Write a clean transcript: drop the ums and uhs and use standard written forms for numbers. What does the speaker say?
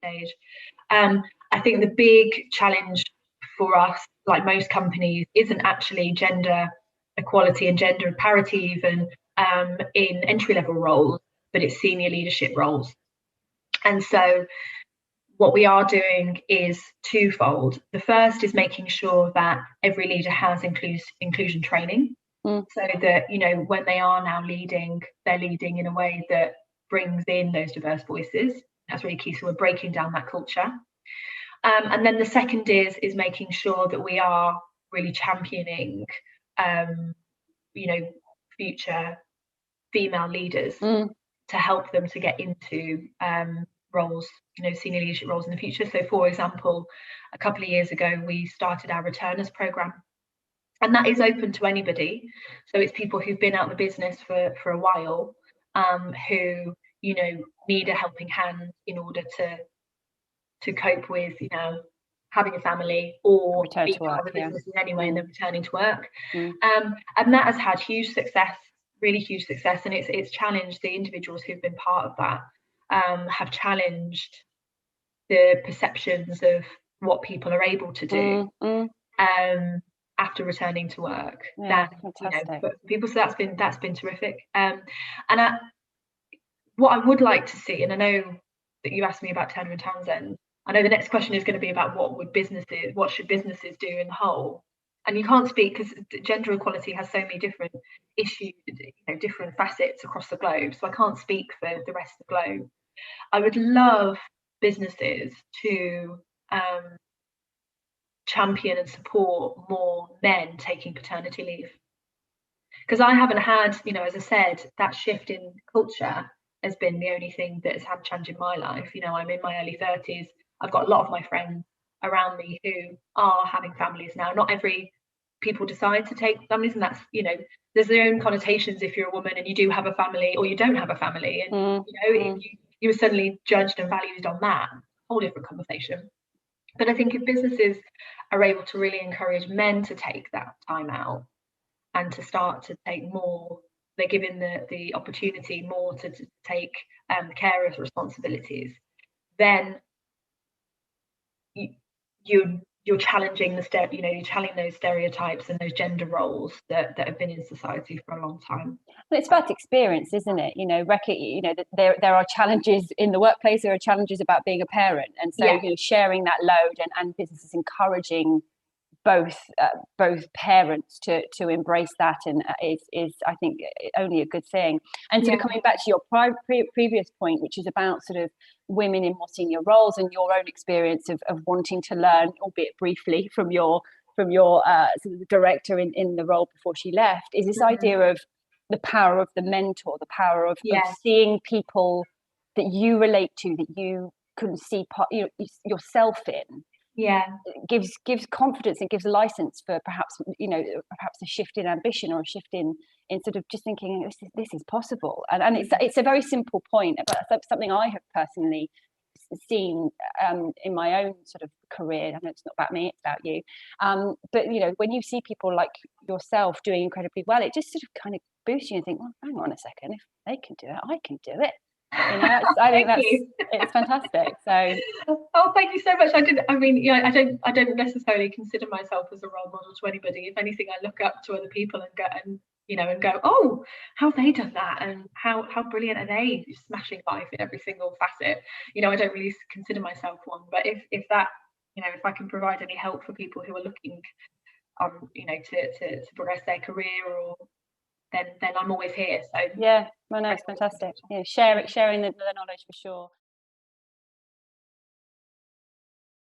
stage. I think the big challenge for us, like most companies, isn't actually gender equality and gender parity even in entry-level roles, but it's senior leadership roles. And so what we are doing is twofold. The first is making sure that every leader has inclusion training, so that, you know, when they are now leading, they're leading in a way that brings in those diverse voices. That's really key. So we're breaking down that culture. And then the second is making sure that we are really championing, you know, future female leaders to help them to get into roles, you know, senior leadership roles in the future. So, for example, a couple of years ago, we started our returners program, and that is open to anybody. So it's people who've been out of the business for a while, who, you know, need a helping hand in order to cope with, you know, having a family or being out of the business anyway and then returning to work. And that has had huge success, really huge success, and it's challenged the individuals who've been part of that, have challenged the perceptions of what people are able to do after returning to work. Yeah, that, fantastic. You know, but people, so that's been terrific. And what I would like to see, and I know that you asked me about Turner and Townsend, I know the next question is going to be about what should businesses do in the whole. And you can't speak, because gender equality has so many different issues, you know, different facets across the globe. So I can't speak for the rest of the globe. I would love businesses to champion and support more men taking paternity leave. Because I haven't had, you know, as I said, that shift in culture has been the only thing that has had a change in my life. You know, I'm in my early 30s. I've got a lot of my friends around me who are having families now. Not every people decide to take families, and that's, you know, there's their own connotations if you're a woman and you do have a family or you don't have a family, and you know, you were suddenly judged and valued on that. Whole different conversation. But I think if businesses are able to really encourage men to take that time out and to start to take more, they're given the opportunity more to take care of responsibilities, then you're challenging you're challenging those stereotypes and those gender roles that have been in society for a long time. Well, it's about experience, isn't it? You know, there are challenges in the workplace. There are challenges about being a parent, and so you know, sharing that load and businesses encouraging both parents to embrace that, and is I think only a good thing. And sort of coming back to your previous point, which is about sort of women in more senior roles and your own experience of wanting to learn, albeit briefly, from your sort of director in the role before she left, is this idea of the power of the mentor, the power of seeing people that you relate to, that you can see yourself in. Gives confidence and gives license for perhaps a shift in ambition, or a shift in sort of just thinking this is possible. And it's a very simple point, but something I have personally seen in my own sort of career. I know it's not about me, it's about you, but you know, when you see people like yourself doing incredibly well, it just sort of kind of boosts you and think, well, hang on a second, if they can do it, I can do it. You know, I think it's fantastic. So, oh, thank you so much. I don't necessarily consider myself as a role model to anybody. If anything, I look up to other people and go, oh, how have they done that, and how brilliant are they, smashing life in every single facet. You know, I don't really consider myself one, but if that, you know, if I can provide any help for people who are looking, you know, to progress their career, or then I'm always here. So yeah, well, no, it's fantastic. Yeah, sharing the knowledge for sure.